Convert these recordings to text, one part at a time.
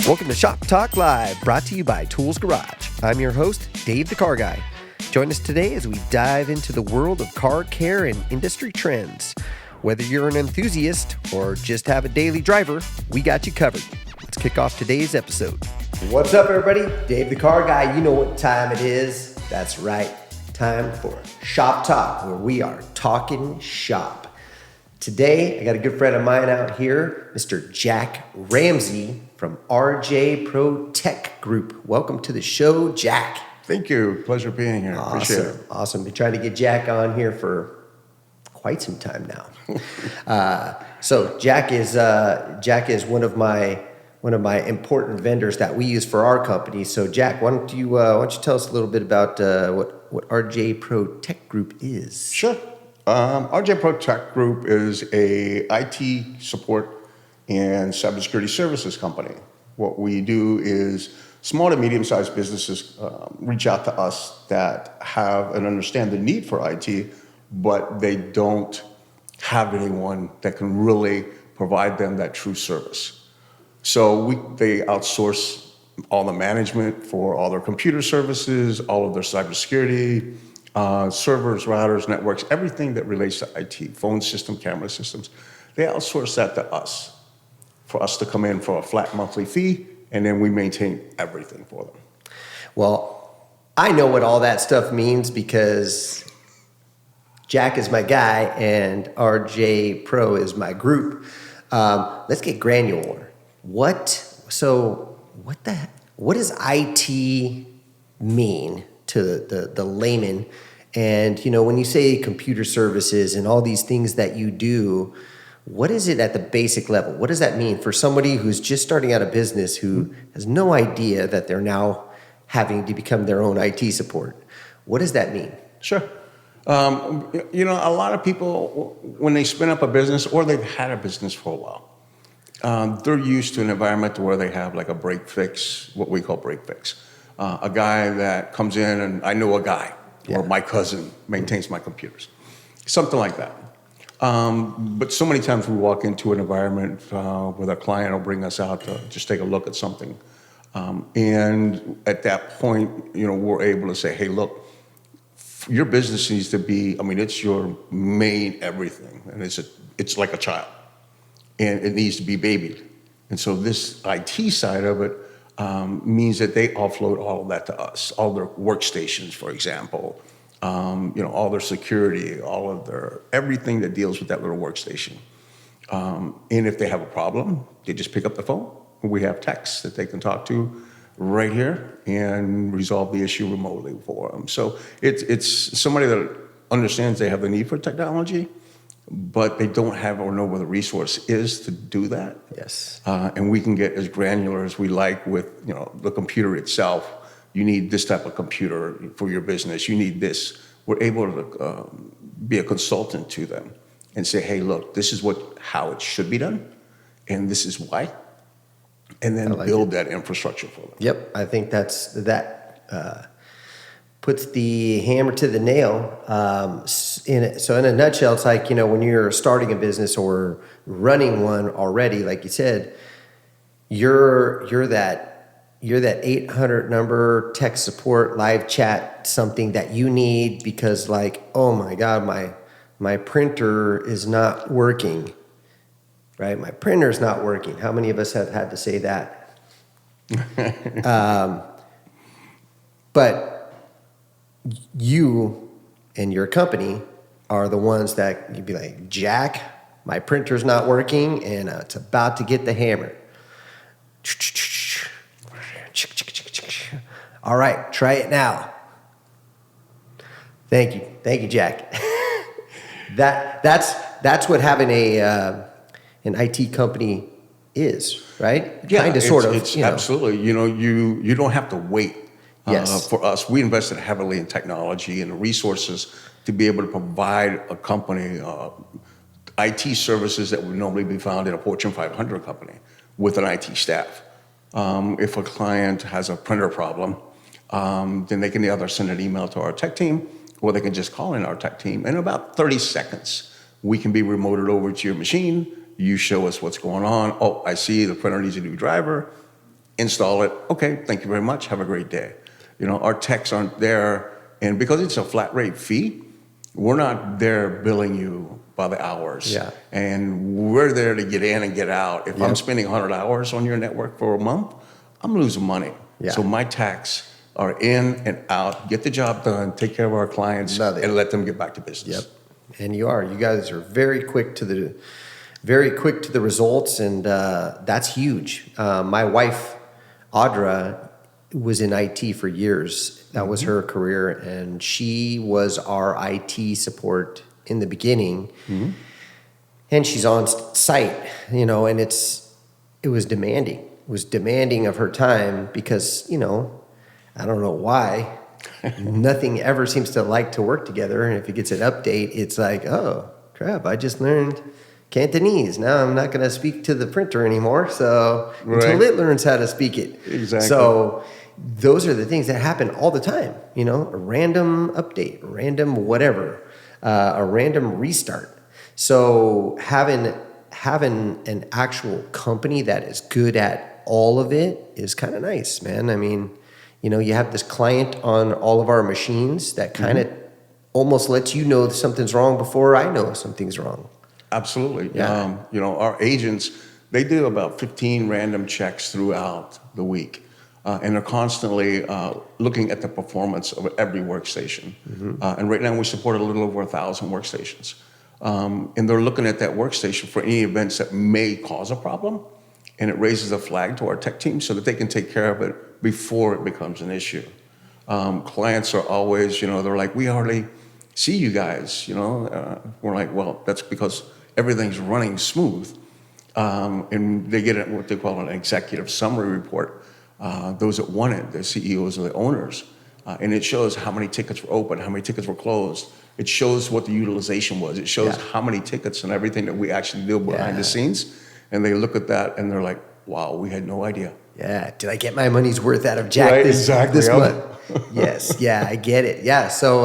Welcome to Shop Talk Live, brought to you by Tools Garage. I'm your host, Dave the Car Guy. Join us today as we dive into the world of car care and industry trends. Whether you're an enthusiast or just have a daily driver, we got you covered. Let's kick off today's episode. What's up, everybody? Dave the Car Guy. You know what time it is. That's right. Time for Shop Talk, where we are talking shop. Today, I got a good friend of mine out here, Mr. Jack Ramsey from RJ Pro Tech Group. Welcome to the show, Jack. Thank you. Pleasure being here. Awesome. Appreciate it. Awesome. Been trying to get Jack on here for quite some time now. So Jack is one of my important vendors that we use for our company. So Jack, why don't you tell us a little bit about what RJ Pro Tech Group is? Sure. RJ Pro Tech Group is a IT support and cybersecurity services company. What we do is small to medium-sized businesses reach out to us that have and understand the need for IT, but they don't have anyone that can really provide them that true service. So they outsource all the management for all their computer services, all of their cybersecurity, servers, routers, networks, everything that relates to IT, phone system, camera systems. They outsource that to us for us to come in for a flat monthly fee, and then we maintain everything for them. Well, I know what all that stuff means because Jack is my guy and RJ Pro is my group. Let's get granular. What does IT mean to the layman? And, when you say computer services and all these things that you do, what is it at the basic level? What does that mean for somebody who's just starting out a business who has no idea that they're now having to become their own IT support? What does that mean? Sure. A lot of people, when they spin up a business or they've had a business for a while, they're used to an environment where they have like a break fix, what we call break fix. A guy that comes in and I know a guy, or my cousin maintains my computers, something like that. But so many times we walk into an environment with a client will bring us out to just take a look at something. And at that point, we're able to say, hey, look, your business needs to be, it's your main everything. And it's like a child. And it needs to be babied. And so this IT side of it means that they offload all of that to us, all their workstations, for example, all their security, all of their, everything that deals with that little workstation. And if they have a problem, they just pick up the phone. We have techs that they can talk to right here and resolve the issue remotely for them. So it's somebody that understands they have the need for technology, but they don't have or know where the resource is to do that. Yes. And we can get as granular as we like with, the computer itself. You need this type of computer for your business. You need this. We're able to be a consultant to them and say, hey, look, this is how it should be done, and this is why, and then build that infrastructure for them. Yep, I think that puts the hammer to the nail. So in a nutshell, it's like, when you're starting a business or running one already, like you said, you're that 800 number tech support live chat, something that you need because oh my God, my printer is not working, right? My printer's not working. How many of us have had to say that? But you and your company are the ones that you'd be like, Jack, my printer's not working and it's about to get the hammer. All right, try it now. Thank you, Jack. That's what having an IT company is, right? Yeah, kind of, sort of. It's absolutely. You don't have to wait. Yes. For us, we invested heavily in technology and the resources to be able to provide a company IT services that would normally be found in a Fortune 500 company with an IT staff. If a client has a printer problem, then they can either send an email to our tech team or they can just call in our tech team. In about 30 seconds, we can be remoted over to your machine You show us what's going on. Oh, I see the printer needs a new driver. Install it. Okay, thank you very much. Have a great day. Our techs aren't there, and because it's a flat rate fee, we're not there billing you by the hours. Yeah. And we're there to get in and get out. If I'm spending 100 hours on your network for a month, I'm losing money. Yeah. So my techs are in and out, get the job done, take care of our clients, and let them get back to business. Yep. And you guys are very quick to the results, and that's huge. My wife, Audra, was in IT for years. That was her career, and she was our IT support in the beginning. And she's on site, and it was demanding. It was demanding of her time because, I don't know why. Nothing ever seems to like to work together. And if it gets an update, it's like, oh, crap, I just learned Cantonese. Now I'm not going to speak to the printer anymore. So until it learns how to speak it. Exactly. So those are the things that happen all the time. A random update, random whatever, a random restart. So having an actual company that is good at all of it is kind of nice, man. I mean, you have this client on all of our machines that kind of almost lets you know something's wrong before I know something's wrong. Absolutely. Yeah. Our agents, they do about 15 random checks throughout the week. And they're constantly looking at the performance of every workstation. And right now we support a little over 1,000 workstations. And they're looking at that workstation for any events that may cause a problem. And it raises a flag to our tech team so that they can take care of it before it becomes an issue. Clients are always, they're like, we hardly see you guys, we're like, well, that's because everything's running smooth. And they get what they call an executive summary report. Those that want it, the CEOs or the owners. And it shows how many tickets were open, how many tickets were closed. It shows what the utilization was. It shows how many tickets and everything that we actually do behind the scenes. And they look at that and they're like, wow, we had no idea. Yeah. Did I get my money's worth out of Jack this month? Yes. Yeah, I get it. Yeah. So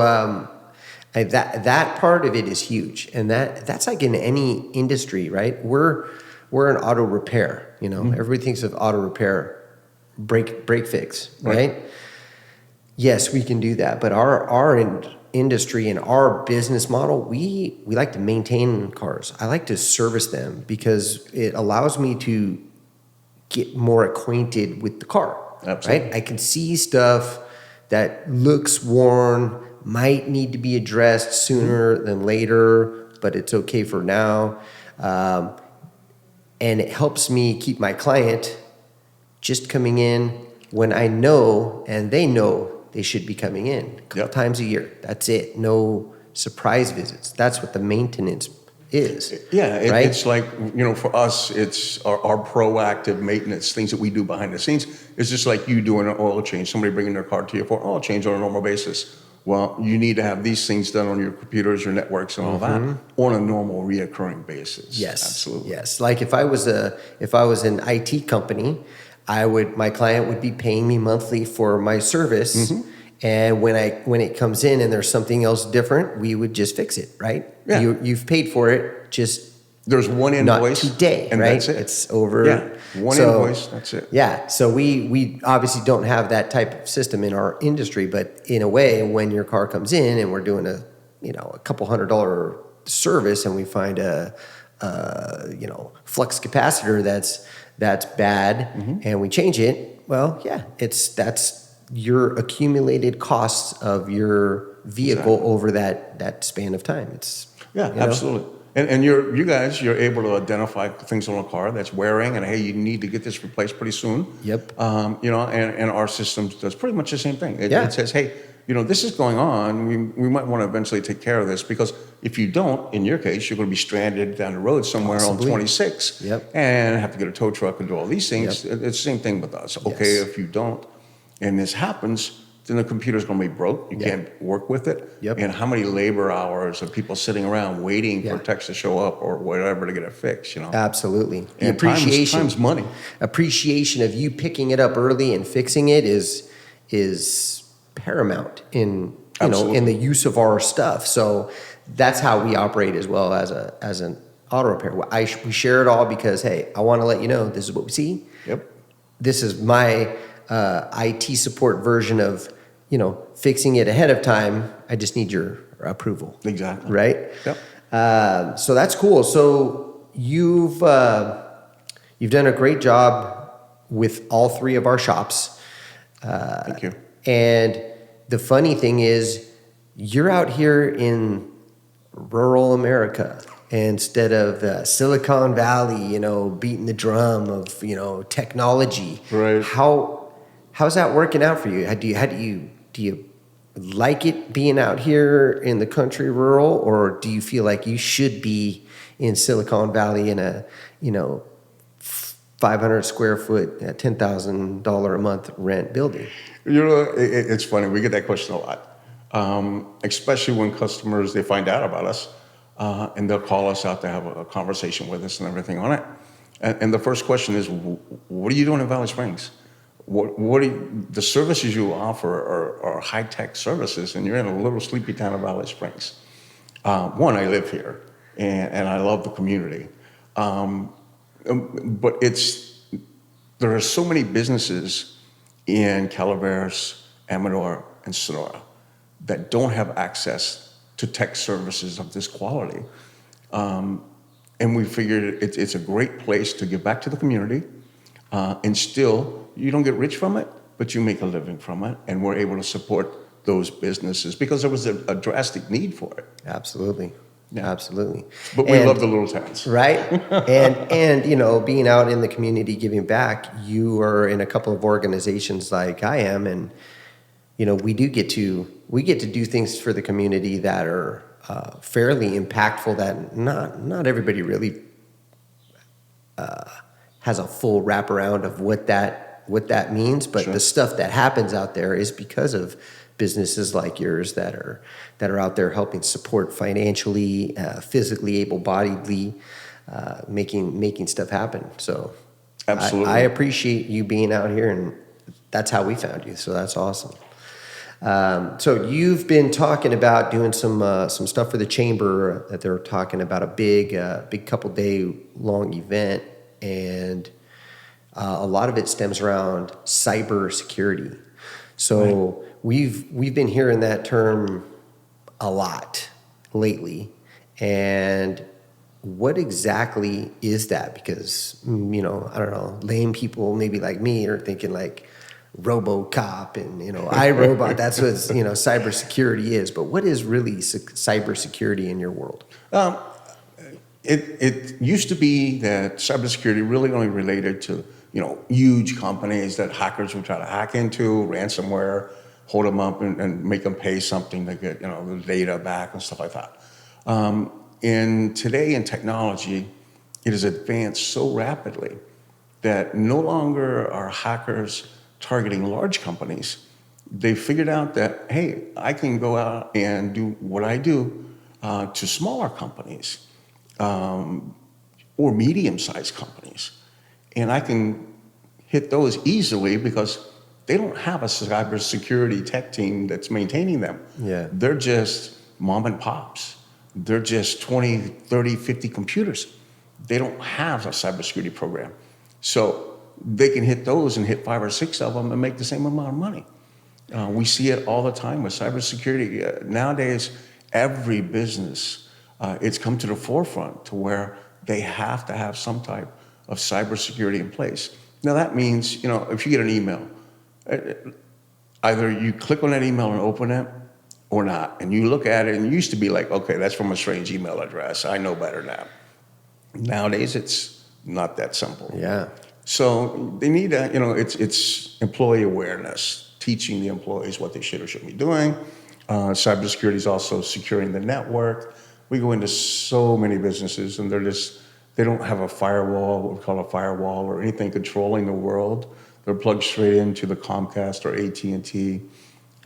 that part of it is huge. And that's like in any industry, right? We're an auto repair, Everybody thinks of auto repair, break fix, right? Yes, we can do that. But our industry and our business model, we like to maintain cars. I like to service them because it allows me to get more acquainted with the car. Absolutely. Right? I can see stuff that looks worn, might need to be addressed sooner than later, but it's okay for now. And it helps me keep my client just coming in when I know and they know they should be coming in a couple times a year. That's it. No surprise visits. That's what the maintenance is. Yeah, right? It's like, for us, it's our proactive maintenance, things that we do behind the scenes. It's just like you doing an oil change, somebody bringing their car to you for an oil change on a normal basis. Well, you need to have these things done on your computers, your networks, and all that on a normal, reoccurring basis. Yes, absolutely. Yes, like if I was an IT company, my client would be paying me monthly for my service, and when it comes in and there's something else different, we would just fix it, right? Yeah. You've paid for it, just there's one invoice, not today, and right? that's it. It's over. Yeah, one invoice, that's it. Yeah, so we obviously don't have that type of system in our industry, but in a way, when your car comes in and we're doing a couple $100 service, and we find a flux capacitor that's bad, and we change it, well, yeah, that's your accumulated costs of your vehicle over that span of time. It's absolutely. And you guys, you're able to identify things on a car that's wearing, and hey, you need to get this replaced pretty soon. Yep. And our system does pretty much the same thing. It says, hey, this is going on. We might want to eventually take care of this, because if you don't, in your case, you're going to be stranded down the road somewhere on 26 and have to get a tow truck and do all these things. It's the same thing with us. Okay, if you don't, and this happens, then the computer's going to be broke. You can't work with it. And how many labor hours of people sitting around waiting for text to show up or whatever to get it fixed, Absolutely. The and appreciation. time's money. Appreciation of you picking it up early and fixing it is paramount in in the use of our stuff. So that's how we operate as well as an auto repair. We share it all because, hey, I want to let you know this is what we see. Yep. This is my IT support version of, fixing it ahead of time. I just need your approval. Exactly. Right? Yep. So that's cool. So you've done a great job with all three of our shops. Thank you. And the funny thing is, you're out here in rural America instead of Silicon Valley, beating the drum of, technology. Right. How's that working out for you? Do you like it being out here in the country rural, or do you feel like you should be in Silicon Valley in a, 500 square foot, $10,000 a month rent building? It's funny. We get that question a lot, especially when customers, they find out about us, and they'll call us out to have a conversation with us and everything on it. And the first question is, what are you doing in Valley Springs? The services you offer are high-tech services, and you're in a little sleepy town of Valley Springs. One, I live here, and I love the community. But there are so many businesses in Calaveras, Amador, and Sonora that don't have access to tech services of this quality. And we figured it's a great place to give back to the community, and still, you don't get rich from it, but you make a living from it, and we're able to support those businesses because there was a drastic need for it. Absolutely. Yeah. Absolutely. But we love the little towns. Right? and being out in the community giving back, you are in a couple of organizations like I am, and we get to do things for the community that are fairly impactful that not everybody really has a full wraparound of what that means, but Sure. The stuff that happens out there is because of businesses like yours that are out there helping support financially, physically able-bodiedly, making stuff happen. So Absolutely. I appreciate you being out here, and that's how we found you. So that's awesome. So you've been talking about doing some stuff for the chamber that they're talking about, a big couple day long event, and a lot of it stems around cyber security. So Right. we've been hearing that term a lot lately. And what exactly is that? Because, I don't know, lame people maybe like me are thinking like RoboCop and, iRobot. That's what, cybersecurity is. But what is really cybersecurity in your world? It used to be that cybersecurity really only related to, huge companies that hackers would try to hack into, ransomware, hold them up and make them pay something to get, the data back and stuff like that. And today in technology, it has advanced so rapidly that no longer are hackers targeting large companies. They figured out that, hey, I can go out and do what I do to smaller companies or medium-sized companies. And I can hit those easily because they don't have a cybersecurity tech team that's maintaining them. Yeah. They're just mom and pops. They're just 20, 30, 50 computers. They don't have a cybersecurity program. So they can hit those and hit 5 or 6 of them and make the same amount of money. We see it all the time with cybersecurity. Nowadays, every business, it's come to the forefront to where they have to have some type of cybersecurity in place. Now that means, if you get an email, either you click on that email and open it or not, and you look at it and you used to be like, okay, that's from a strange email address. I know better now. Nowadays, it's not that simple. Yeah. So they need it's employee awareness, teaching the employees what they should or shouldn't be doing. Cybersecurity is also securing the network. We go into so many businesses and they don't have a firewall, what we call a firewall, or anything controlling the world. They're plugged straight into the Comcast or AT&T,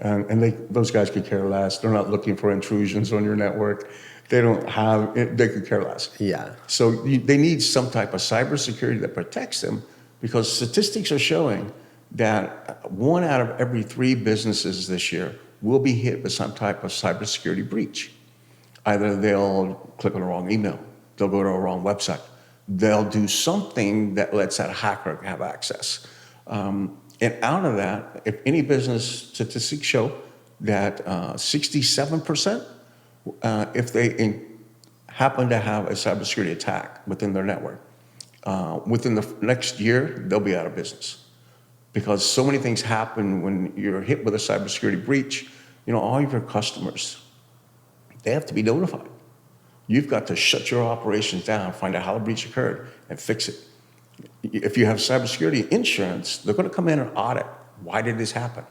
and those guys could care less. They're not looking for intrusions on your network. They could care less. Yeah. So they need some type of cybersecurity that protects them, because statistics are showing that 1 out of every 3 businesses this year will be hit with some type of cybersecurity breach. Either they'll click on the wrong email, They'll go to a wrong website. They'll do something that lets that hacker have access. And out of that, if any business statistics show that 67%, if they happen to have a cybersecurity attack within their network, within the next year, they'll be out of business. Because so many things happen when you're hit with a cybersecurity breach. All of your customers, they have to be notified. You've got to shut your operations down, find out how the breach occurred, and fix it. If you have cybersecurity insurance, they're going to come in and audit. Why did this happen?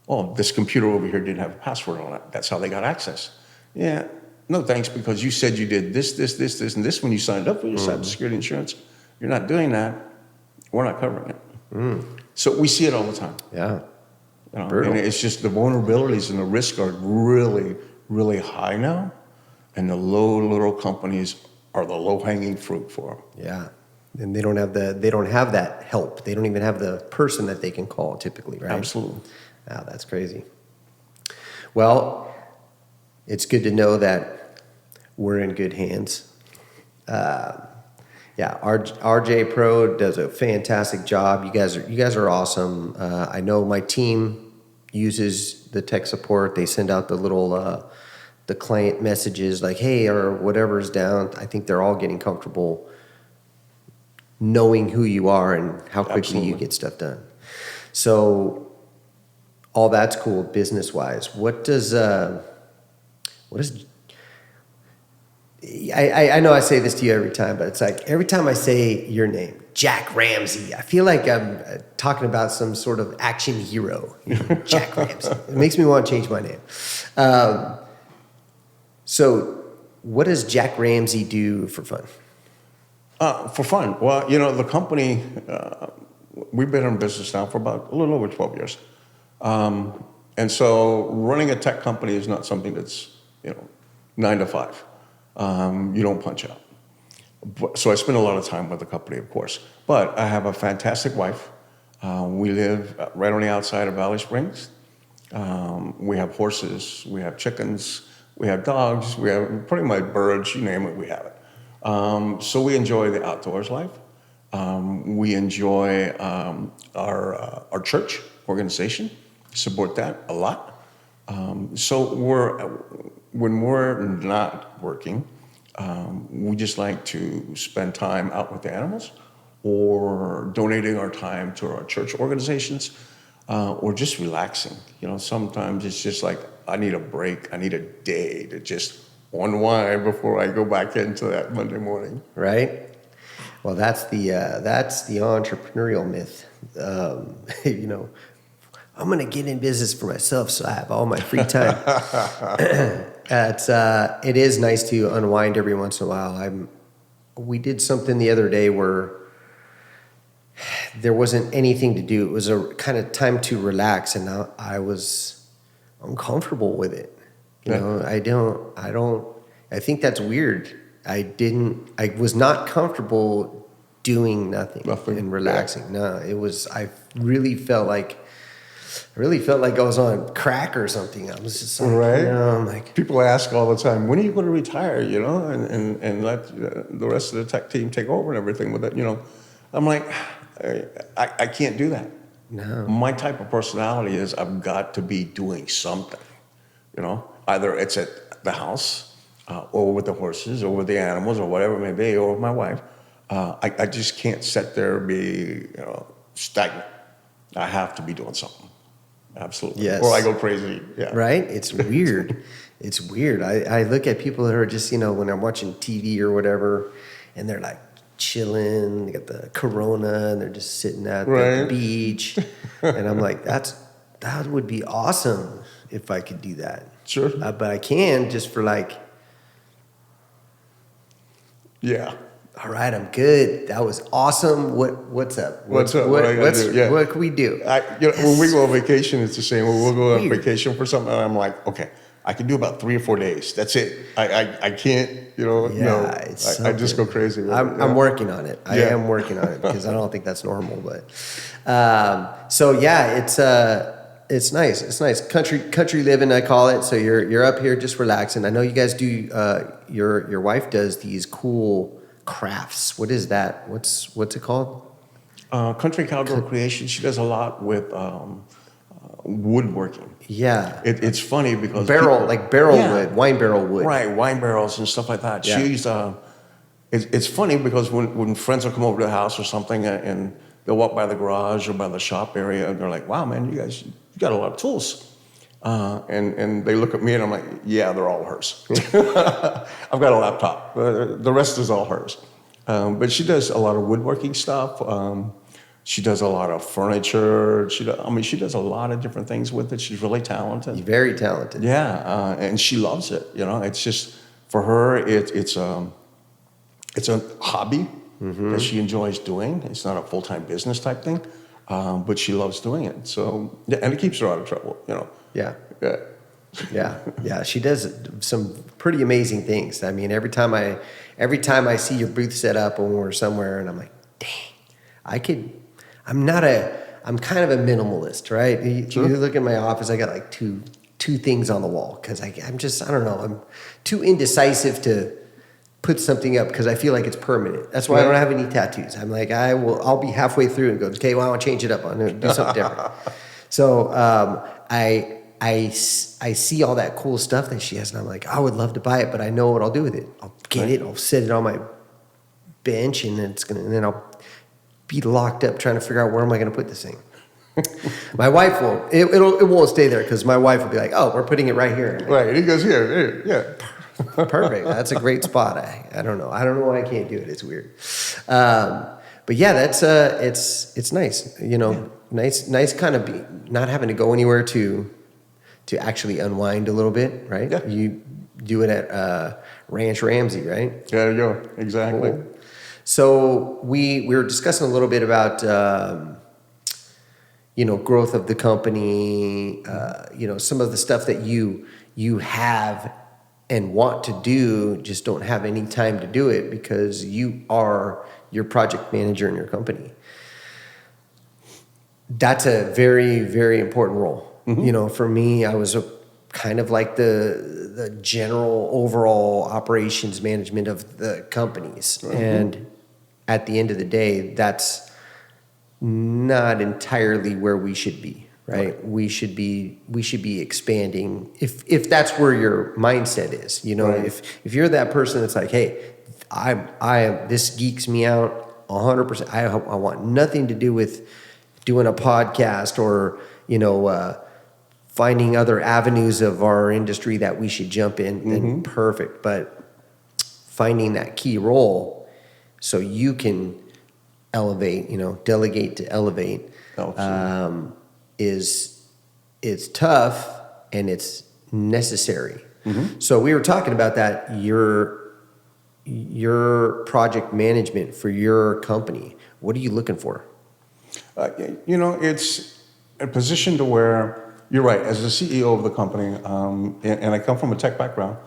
Oh, this computer over here didn't have a password on it. That's how they got access. Yeah, no thanks, because you said you did this, and this when you signed up for your cybersecurity insurance. You're not doing that. We're not covering it. So we see it all the time. Yeah. And it's just the vulnerabilities and the risks are really, really high now. And the little companies are the low-hanging fruit for them. Yeah. And they don't have that help. They don't even have the person that they can call typically, right? Absolutely. Wow, that's crazy. Well, it's good to know that we're in good hands. RJ Pro does a fantastic job. You guys are awesome. I know my team uses the tech support. They send out the little the client messages like, hey, or whatever's down. I think they're all getting comfortable knowing who you are and how quickly you get stuff done. So all that's cool business wise. What does I know I say this to you every time, but it's like every time I say your name, Jack Ramsey, I feel like I'm talking about some sort of action hero, Jack Ramsey. It makes me want to change my name. So what does Jack Ramsey do for fun? For fun? Well, the company, we've been in business now for about a little over 12 years. And so running a tech company is not something that's, 9 to 5. You don't punch out. So I spend a lot of time with the company, of course. But I have a fantastic wife. We live right on the outside of Valley Springs. We have horses, we have chickens, we have dogs, we have pretty much birds, you name it, we have it. So we enjoy the outdoors life. We enjoy our church organization, support that a lot. So when we're not working, we just like to spend time out with the animals or donating our time to our church organizations or just relaxing. Sometimes it's just like, I need a break. I need a day to just unwind before I go back into that Monday morning. Right. Well, that's the entrepreneurial myth. I'm going to get in business for myself, so I have all my free time. It is nice to unwind every once in a while. We did something the other day where there wasn't anything to do. It was a kind of time to relax, and I was uncomfortable with it. I think that's weird. I was not comfortable doing nothing and relaxing. Yeah. No, it was, I really felt like I was on crack or something. I was just like, right. I'm like, people ask all the time, when are you going to retire? And let the rest of the tech team take over and everything with it. I'm like, I can't do that. No. My type of personality is I've got to be doing something. Either it's at the house or with the horses or with the animals or whatever it may be, or with my wife. I just can't sit there and be stagnant. I have to be doing something. Absolutely. Yes. Or I go crazy. Yeah. Right? It's weird. It's weird. I look at people that are just, when I'm watching TV or whatever, and they're like chilling, they got the Corona, and they're just sitting at the beach. And I'm like, that would be awesome if I could do that. Sure. But I can just for yeah. All right, I'm good. That was awesome. What's up? What's up? What can we do? When we go on vacation, it's the same. When we'll go on vacation for something, and I'm like, okay, I can do about 3 or 4 days. That's it. I can't, no. I just go crazy. I'm working on it. I am working on it because I don't think that's normal. But it's It's nice. It's nice. Country living, I call it. So you're up here just relaxing. I know you guys do. Your wife does these cool crafts. What is that? What's it called? Country Cowgirl Creation. She does a lot with woodworking. Yeah. It's funny because barrel wood, wine barrel wood. Right, wine barrels and stuff like that. Yeah. She's it's funny because when friends will come over to the house or something and they'll walk by the garage or by the shop area and they're like, "Wow, man, you got a lot of tools." And they look at me and I'm like, "Yeah, they're all hers." I've got a laptop. The rest is all hers. But she does a lot of woodworking stuff. She does a lot of furniture. She does a lot of different things with it. She's really talented. Very talented. Yeah, and she loves it. It's just for her, it's a hobby that she enjoys doing. It's not a full-time business type thing, but she loves doing it. So yeah, and it keeps her out of trouble. Yeah. Yeah. She does some pretty amazing things. I mean, every time I see your booth set up when we're somewhere, and I'm like, dang, I'm kind of a minimalist, right? Sure. You look in my office, I got like two things on the wall because I don't know, I'm too indecisive to put something up because I feel like it's permanent. That's why I don't have any tattoos. I'm like, I'll be halfway through and go, okay, well, I want to change it up. I'm going to do something different. So I see all that cool stuff that she has, and I'm like, I would love to buy it, but I know what I'll do with it. I'll get it, I'll set it on my bench, and then I'll be locked up trying to figure out where am I going to put this thing. My wife won't. It won't stay there because my wife will be like, "Oh, we're putting it right here." Right. He goes here. Yeah. Perfect. That's a great spot. I don't know. I don't know why I can't do it. It's weird. But yeah, that's it's nice. Nice kind of not having to go anywhere to actually unwind a little bit, right? Yeah. You do it at Ranch Ramsey, right? There you go. Exactly. Cool. So we were discussing a little bit about growth of the company, some of the stuff that you have and want to do, just don't have any time to do it because you are your project manager in your company. That's a very, very important role. Mm-hmm. For me, I was kind of like the general overall operations management of the companies. Mm-hmm. And at the end of the day, that's not entirely where we should be, right? We should be expanding if that's where your mindset is. Right. If you're that person that's like, hey, this geeks me out 100%. I want nothing to do with doing a podcast or finding other avenues of our industry that we should jump in. Then perfect. But finding that key role so you can elevate, delegate to elevate, is tough and it's necessary. Mm-hmm. So we were talking about that, your project management for your company. What are you looking for? It's a position to where you're right. As the CEO of the company, and I come from a tech background,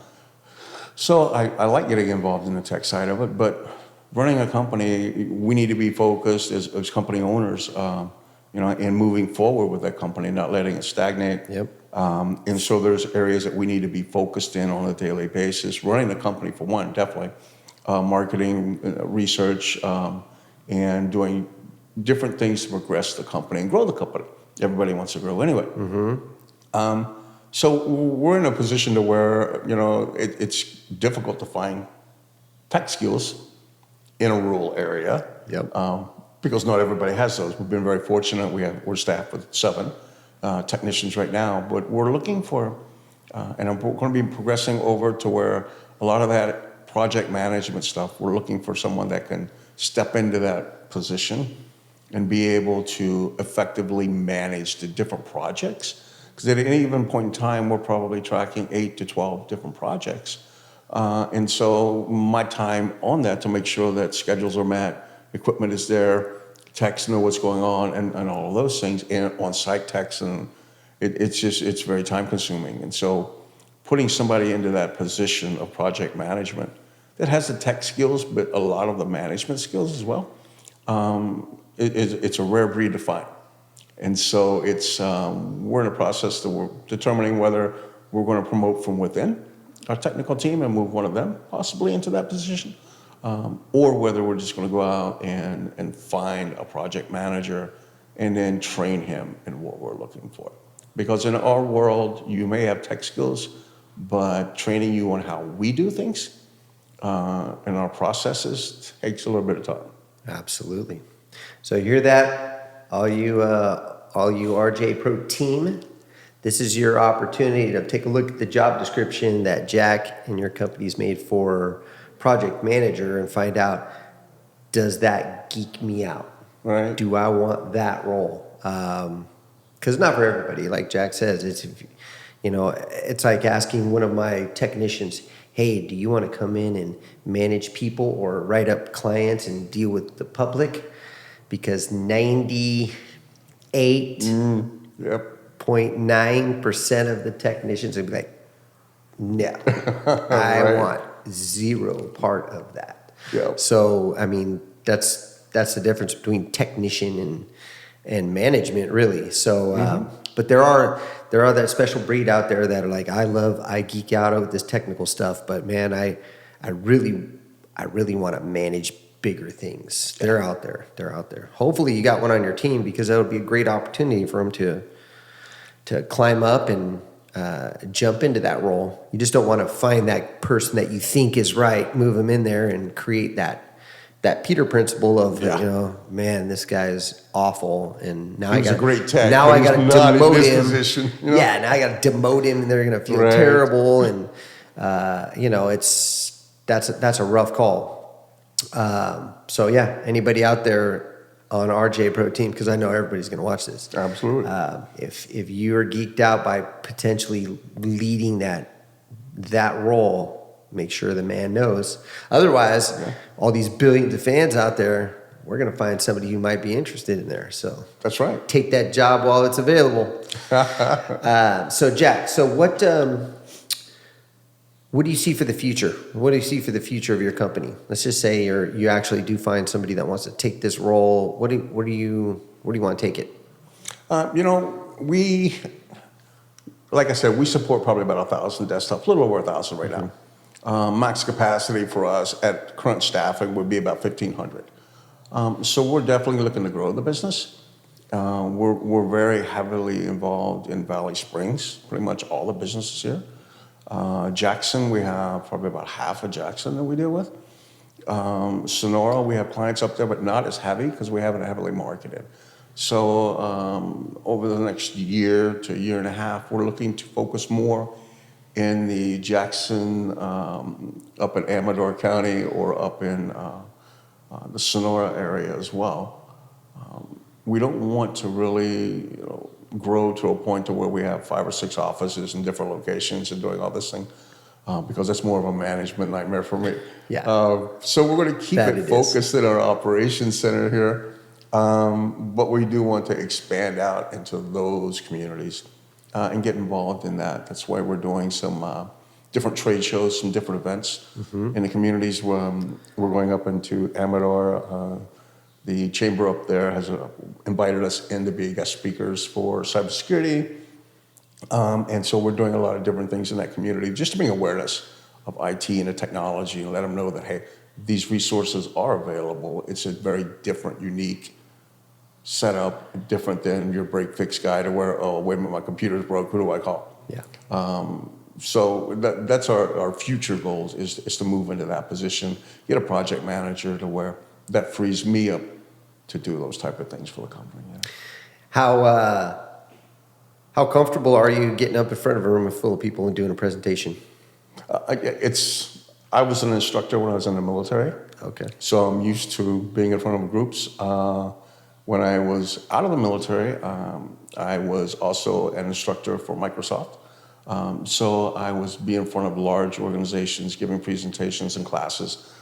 so I like getting involved in the tech side of it. But running a company, we need to be focused as company owners, and moving forward with that company, not letting it stagnate. Yep. And so there's areas that we need to be focused in on a daily basis. Running the company, for one, definitely, marketing, research, and doing different things to progress the company and grow the company. Everybody wants to grow anyway. Mm-hmm. So we're in a position to where, it's difficult to find tech skills in a rural area. Yep. Because not everybody has those. We've been very fortunate. We're staffed with 7 technicians right now, but we're looking for, and I'm going to be progressing over to where a lot of that project management stuff, we're looking for someone that can step into that position and be able to effectively manage the different projects. Because at any given point in time, we're probably tracking 8 to 12 different projects. And so my time on that to make sure that schedules are met, equipment is there, techs know what's going on, and all of those things, and on-site techs, and it's very time consuming. And so putting somebody into that position of project management that has the tech skills, but a lot of the management skills as well, it's a rare breed to find. And so we're in a process that we're determining whether we're going to promote from within our technical team and move one of them possibly into that position, or whether we're just going to go out and find a project manager and then train him in what we're looking for. Because in our world, you may have tech skills, but training you on how we do things and our processes takes a little bit of time. Absolutely. So you hear that, all you RJ Pro team? This is your opportunity to take a look at the job description that Jack and your company's made for project manager and find out, does that geek me out? Right. Do I want that role? Because it's not for everybody. Like Jack says, it's like asking one of my technicians, hey, do you want to come in and manage people or write up clients and deal with the public? Because 98 Yep. 0.9% of the technicians would be like, no, I want zero part of that. Yep. So, I mean, that's the difference between technician and management, really. So, but there are that special breed out there that are like, I geek out over this technical stuff, but man, I really want to manage bigger things. They're out there. Hopefully you got one on your team, because that would be a great opportunity for them to climb up and jump into that role. You just don't want to find that person that you think is right, move them in there and create that Peter principle of, man, this guy is awful, and now He's a great tech. Now I got to demote him. Position, Yeah, now I got to demote him, and they're going to feel terrible, and that's a rough call. So yeah, anybody out there on RJ Pro team, because I know everybody's going to watch this. Absolutely. If you are geeked out by potentially leading that role, make sure the man knows. Otherwise, all these billions of fans out there, we're going to find somebody who might be interested in there. So that's right. Take that job while it's available. So Jack, what do you see for the future? What do you see for the future of your company? Let's just say you actually do find somebody that wants to take this role. Where do you want to take it? Like I said, we support probably about 1,000 desktops, a little over 1,000 right now. Max capacity for us at current staffing would be about 1,500. So we're definitely looking to grow the business. We're very heavily involved in Valley Springs, pretty much all the businesses here. Jackson, we have probably about half of Jackson that we deal with. Sonora, we have clients up there, but not as heavy because we haven't heavily marketed. So over the next year to year and a half, we're looking to focus more in the Jackson, up in Amador County, or up in the Sonora area as well. We don't want to really grow to a point to where we have 5 or 6 offices in different locations and doing all this thing, because that's more of a management nightmare for me. Yeah. So we're going to keep it focused in our operations center here, but we do want to expand out into those communities and get involved in that. That's why we're doing some different trade shows, some different events in the communities. We're going up into Amador. The chamber up there has invited us in to be guest speakers for cybersecurity. And so we're doing a lot of different things in that community just to bring awareness of IT and the technology and let them know that, hey, these resources are available. It's a very different, unique setup, different than your break fix guy to where, oh, wait a minute, my computer's broke, who do I call? Yeah. So that's our future goals is to move into that position, get a project manager to where that frees me up to do those type of things for the company. Yeah. How comfortable are you getting up in front of a room full of people and doing a presentation? I was an instructor when I was in the military. Okay. So I'm used to being in front of groups. When I was out of the military, I was also an instructor for Microsoft. So I was being in front of large organizations, giving presentations and classes.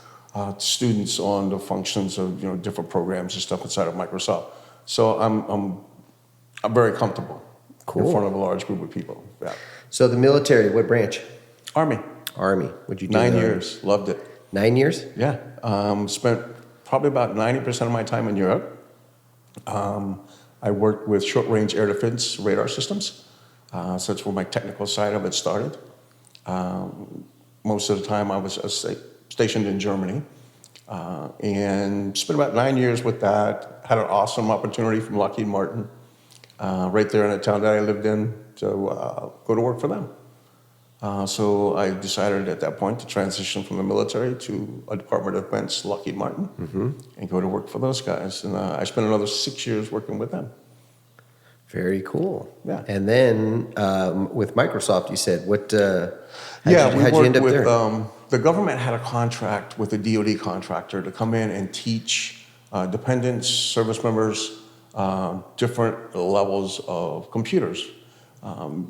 Students on the functions of different programs and stuff inside of Microsoft. So I'm very comfortable in front of a large group of people. Yeah. So the military, what branch? Army. What'd you do? 9 years. Loved it. 9 years? Yeah. Spent probably about 90% of my time in Europe. I worked with short-range air defense radar systems. So that's where my technical side of it started. Most of the time I was stationed in Germany and spent about 9 years with that. Had an awesome opportunity from Lockheed Martin right there in the town that I lived in to go to work for them. So I decided at that point to transition from the military to a Department of Defense, Lockheed Martin, and go to work for those guys. And I spent another 6 years working with them. Very cool. Yeah. And then with Microsoft, you said, how'd We you end worked up with, there? the government had a contract with a DoD contractor to come in and teach dependents, service members, different levels of computers.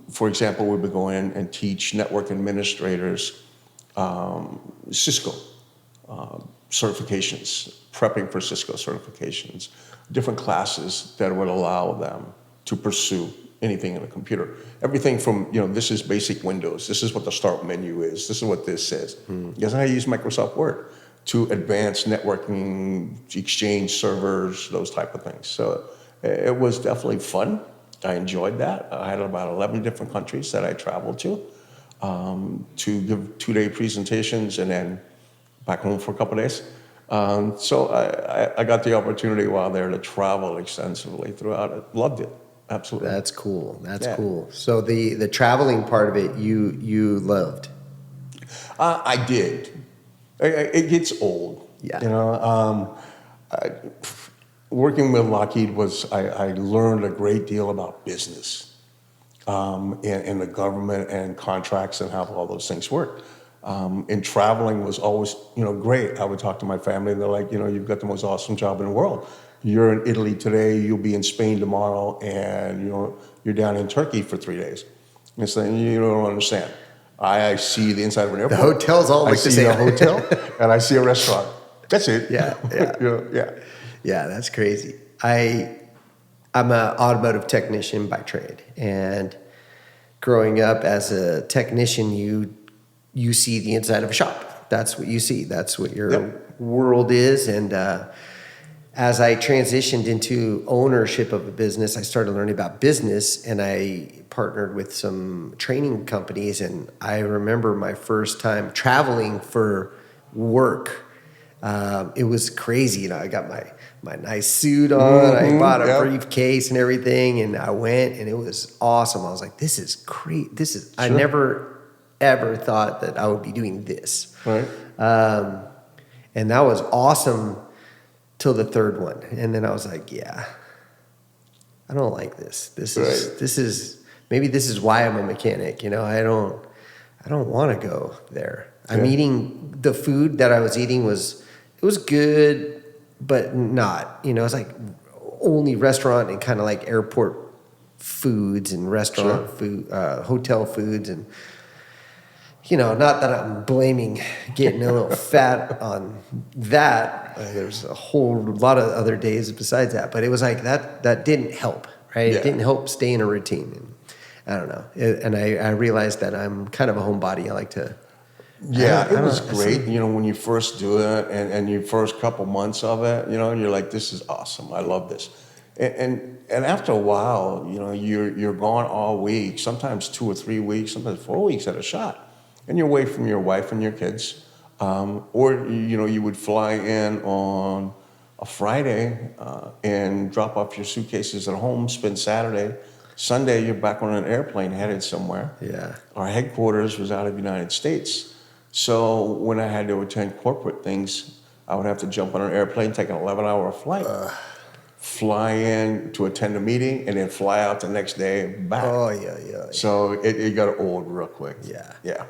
For example, we would go in and teach network administrators Cisco certifications, prepping for Cisco certifications, different classes that would allow them to pursue anything in a computer. Everything from, this is basic Windows, this is what the start menu is, this is what this is. Here's how you use Microsoft Word, to advanced networking, Exchange servers, those type of things. So it was definitely fun. I enjoyed that. I had about 11 different countries that I traveled to give 2-day presentations and then back home for a couple of days. So I got the opportunity while there to travel extensively throughout it. Loved it. Absolutely. That's cool. That's cool. So the traveling part of it, you loved. I did. It gets old. Yeah. Working with Lockheed I learned a great deal about business and the government and contracts and how all those things work. And traveling was always, great. I would talk to my family and they're like, you've got the most awesome job in the world. You're in Italy today, you'll be in Spain tomorrow, and you're down in Turkey for 3 days. And it's like, you don't understand. I see the inside of an airport. The hotels all look the same. I see a hotel and I see a restaurant. That's it. Yeah. Yeah. Yeah, that's crazy. I'm an automotive technician by trade, and growing up as a technician, you see the inside of a shop. That's what you see. That's what your world is. And as I transitioned into ownership of a business, I started learning about business, and I partnered with some training companies. And I remember my first time traveling for work. It was crazy. I got my nice suit on. I bought a briefcase and everything, and I went, and it was awesome. I was like, this is great. I never ever thought that I would be doing this. Right. And that was awesome till the third one. And then I was like, yeah, I don't like this. This is why I'm a mechanic. I don't want to go there. I'm eating the food that I was eating was good, but not, it's like only restaurant and kind of like airport foods and restaurant food, hotel foods. And, not that I'm blaming getting a little fat on that. There's a whole lot of other days besides that, but it was like that didn't help, right? Yeah. It didn't help stay in a routine. And I don't know. And I realized that I'm kind of a homebody. I like to. Yeah, it was great, when you first do it and your first couple months of it, and you're like, this is awesome. I love this. And after a while, you're gone all week, sometimes 2 or 3 weeks, sometimes 4 weeks at a shot. And you're away from your wife and your kids. Or, you would fly in on a Friday and drop off your suitcases at home, spend Saturday. Sunday, you're back on an airplane headed somewhere. Yeah. Our headquarters was out of the United States. So when I had to attend corporate things, I would have to jump on an airplane, take an 11-hour flight, fly in to attend a meeting, and then fly out the next day back. Oh, yeah. So it got old real quick. Yeah.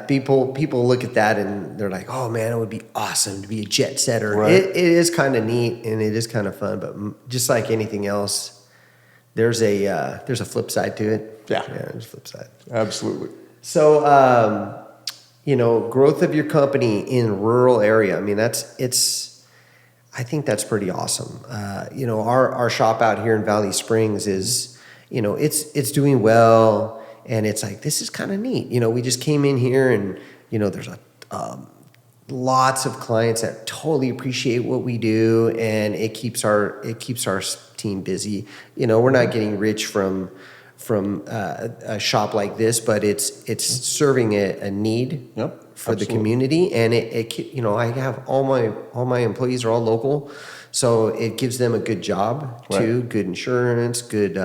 People look at that and they're like, oh man, it would be awesome to be a jet setter. Right. It is kind of neat and it is kind of fun, but just like anything else, there's a flip side to it. Yeah, there's a flip side. Absolutely. So, growth of your company in rural area. I mean, I think that's pretty awesome. Our shop out here in Valley Springs is, it's doing well, and it's like, this is kind of neat. We just came in here and, there's a lots of clients that totally appreciate what we do, and it keeps our team busy. We're not getting rich from a shop like this, but it's serving a need for the community, and I have all my employees are all local, so it gives them a good job too, good insurance, good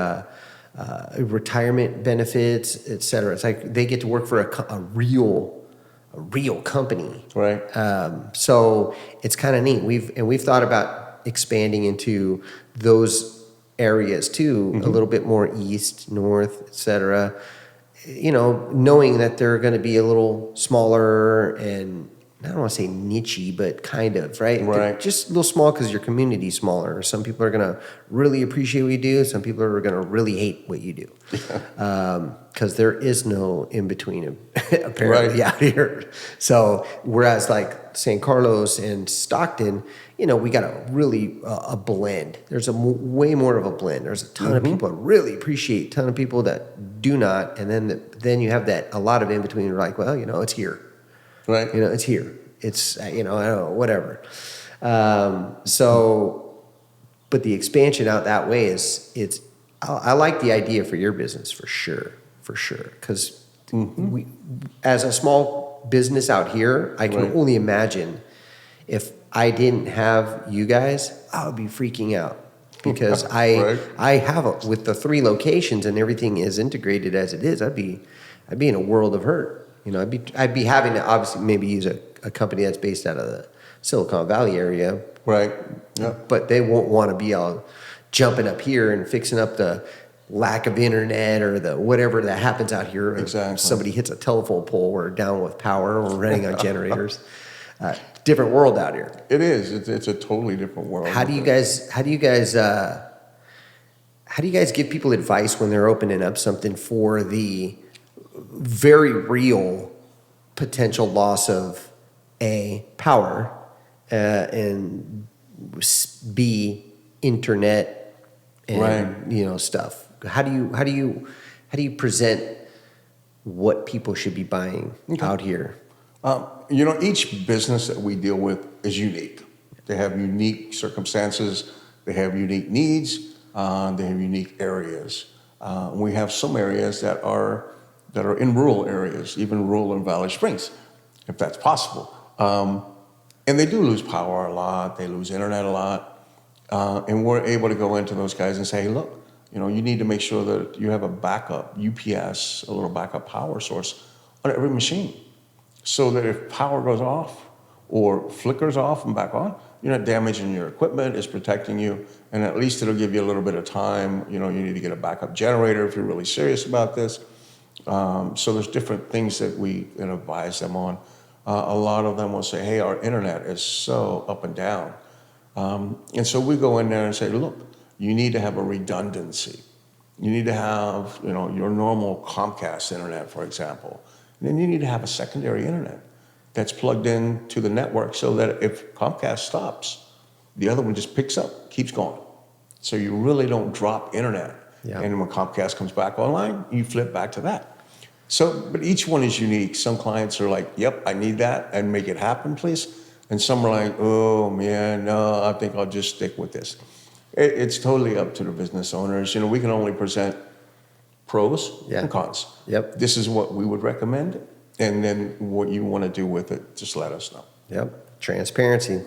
retirement benefits, etc. It's like they get to work for a real company, right? So it's kind of neat. We've thought about expanding into those areas too, a little bit more east, north, etc. Knowing that they're going to be a little smaller and I don't want to say niche-y, but kind of, right? They're just a little small because your community's smaller. Some people are going to really appreciate what you do. Some people are going to really hate what you do. Because there is no in-between, apparently, out here. So whereas like San Carlos and Stockton, we got a blend. There's way more of a blend. There's a ton of people that really appreciate, a ton of people that do not. And then you have a lot of in-between. You're like, well, it's here. Right. It's here. It's, I don't know, whatever. But the expansion out that way I like the idea for your business for sure. Because we, as a small business out here, I can only imagine if I didn't have you guys, I would be freaking out. Because I have with the 3 locations and everything is integrated as it is, I'd be in a world of hurt. I'd be having to obviously maybe use a company that's based out of the Silicon Valley area. Right. Yeah. But they won't want to be all jumping up here and fixing up the lack of internet or the whatever that happens out here. Exactly. Somebody hits a telephone pole, we're down with power, we're running on generators. Different world out here. It is. It's a totally different world. How do you guys give people advice when they're opening up something for the very real potential loss of A, power, and B, internet and stuff? How do you present what people should be buying out here? Each business that we deal with is unique. They have unique circumstances. They have unique needs. They have unique areas. We have some areas that are in rural areas, even rural in Valley Springs, if that's possible. And they do lose power a lot. They lose internet a lot. And we're able to go into those guys and say, hey, look, you need to make sure that you have a backup UPS, a little backup power source on every machine. So that if power goes off or flickers off and back on, you're not damaging your equipment, it's protecting you, and at least it'll give you a little bit of time. You need to get a backup generator if you're really serious about this. So there's different things that we advise them on. A lot of them will say, hey, our internet is so up and down. And so we go in there and say, look, you need to have a redundancy. You need to have, your normal Comcast internet, for example. And then you need to have a secondary internet that's plugged in to the network so that if Comcast stops, the other one just picks up, keeps going. So you really don't drop internet. Yeah. And when Comcast comes back online, you flip back to that. So, but each one is unique. Some clients are like, yep, I need that and make it happen, please. And some are like, oh man, no, I think I'll just stick with this. It's totally up to the business owners. We can only present pros and cons. Yep. This is what we would recommend. And then what you want to do with it, just let us know. Yep. Transparency.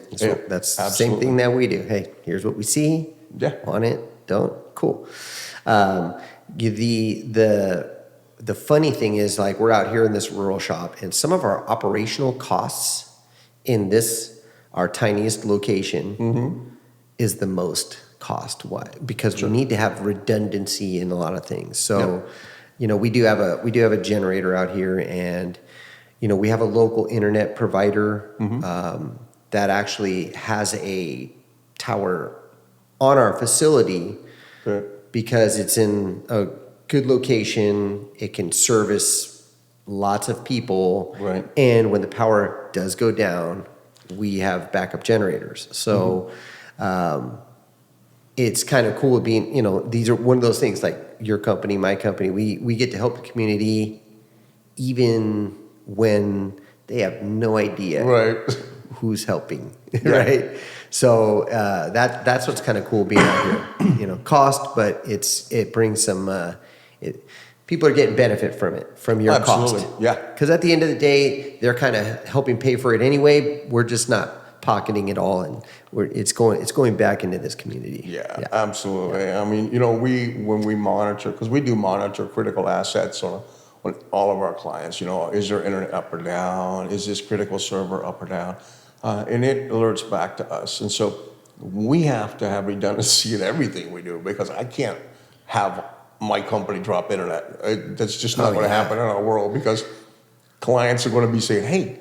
That's the same thing that we do. Hey, here's what we see. Yeah. Want it? Don't? Cool. The funny thing is, like, we're out here in this rural shop, and some of our operational costs in our tiniest location is the most cost. Why? Because we need to have redundancy in a lot of things. So, we do have a generator out here, and we have a local internet provider that actually has a tower on our facility because it's in a good location. It can service lots of people, and when the power does go down, we have backup generators. So. It's kind of cool being, these are one of those things like your company, my company, we get to help the community even when they have no idea Right. who's helping, right? So that's what's kind of cool being out here. Cost, but it brings some. People are getting benefit from it, from your Absolutely. cost. Yeah. Because at the end of the day, they're kind of helping pay for it anyway. We're just not pocketing it all, and it's going back into this community. Yeah, absolutely. Yeah. I mean, when we monitor, because we do monitor critical assets on all of our clients, is their internet up or down? Is this critical server up or down? And it alerts back to us. And so we have to have redundancy in everything we do, because I can't have my company drop internet. That's just not going to happen in our world, because clients are going to be saying, hey,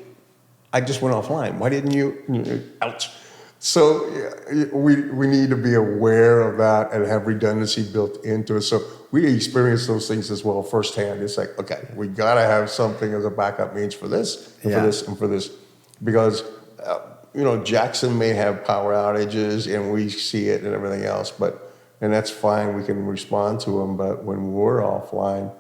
I just went offline. Why didn't you? Ouch. So we need to be aware of that and have redundancy built into it. So we experience those things as well firsthand. It's like, okay, we got to have something as a backup means for this, and for this, and for this. Because, Jackson may have power outages and we see it and everything else, and that's fine. We can respond to them. But when we're offline,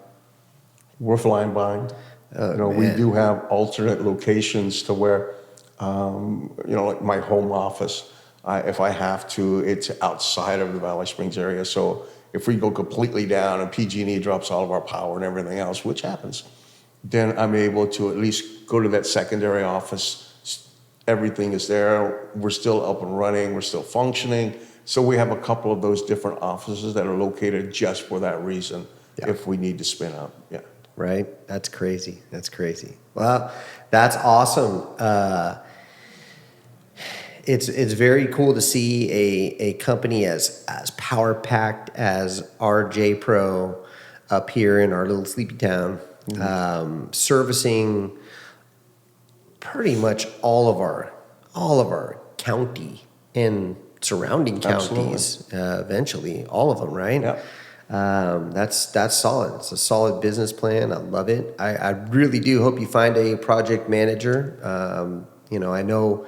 we're flying blind. We do have alternate locations to where, like my home office, if I have to, it's outside of the Valley Springs area. So if we go completely down and PG&E drops all of our power and everything else, which happens, then I'm able to at least go to that secondary office. Everything is there. We're still up and running. We're still functioning. So we have a couple of those different offices that are located just for that reason, if we need to spin up. Yeah. Right? That's crazy. Well, that's awesome. It's very cool to see a company as power packed as RJ Pro up here in our little sleepy town, servicing pretty much all of our county and surrounding counties. Eventually, all of them, right? Yeah. That's solid. It's a solid business plan. I love it. I really do hope you find a project manager. I know,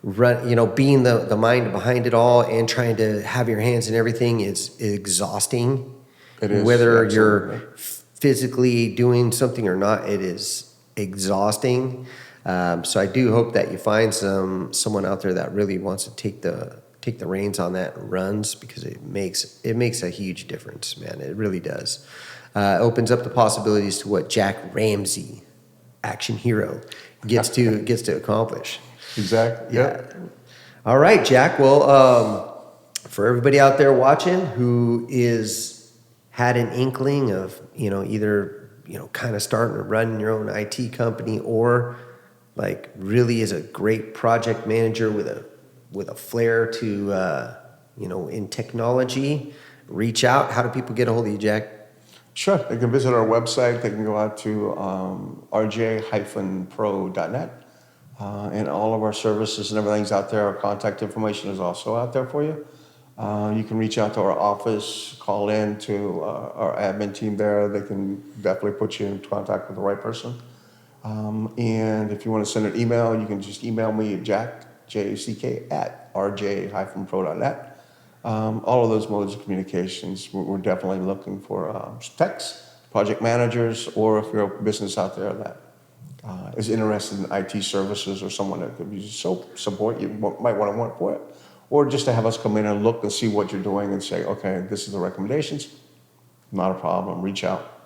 being the mind behind it all and trying to have your hands in everything is exhausting. It is. Whether Absolutely. you're physically doing something or not, it is exhausting. So I do hope that you find someone out there that really wants to take the reins on that and runs, because it makes a huge difference, man. It really does. It opens up the possibilities to what Jack Ramsey, action hero, gets to accomplish. Exactly. Yeah. All right, Jack. Well, for everybody out there watching who had an inkling of either kind of starting to run your own IT company, or like really is a great project manager with a flair to in technology, reach out. How do people get a hold of you, Jack? Sure. They can visit our website. They can go out to rj-pro.net. And all of our services and everything's out there. Our contact information is also out there for you. You can reach out to our office, call in to our admin team there. They can definitely put you in contact with the right person. And if you want to send an email, you can just email me at Jack, at rj-pro.net. All of those modes of communications, we're definitely looking for techs, project managers, or if you're a business out there that is interested in IT services, or someone that could use support, you might want to work for it, or just to have us come in and look and see what you're doing and say, okay, this is the recommendations. Not a problem. Reach out.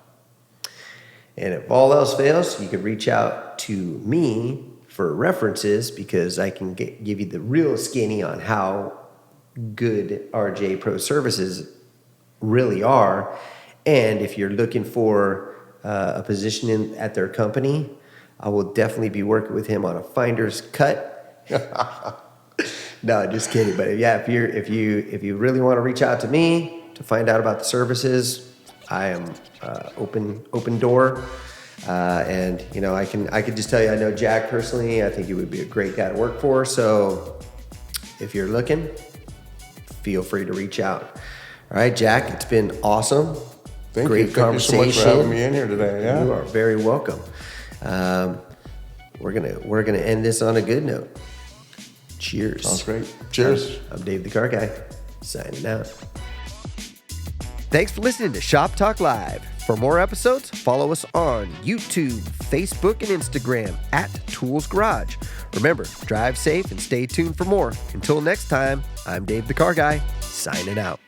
And if all else fails, you can reach out to me for references, because I can give you the real skinny on how good RJ Pro services really are. And if you're looking for a position at their company, I will definitely be working with him on a finder's cut. No, just kidding. But yeah, if you really want to reach out to me to find out about the services, I am open door. And I can just tell you, I know Jack personally. I think he would be a great guy to work for. So if you're looking, feel free to reach out. All right, Jack, it's been awesome. Thank Great you. conversation. Thank you so much for having me in here today. Yeah. You are very welcome. We're gonna end this on a good note. Cheers. Sounds great. Cheers. I'm Dave the Car Guy, signing out. Thanks for listening to Shop Talk Live. For more episodes, follow us on YouTube, Facebook, and Instagram at Tools Garage. Remember, drive safe and stay tuned for more. Until next time, I'm Dave the Car Guy, signing out.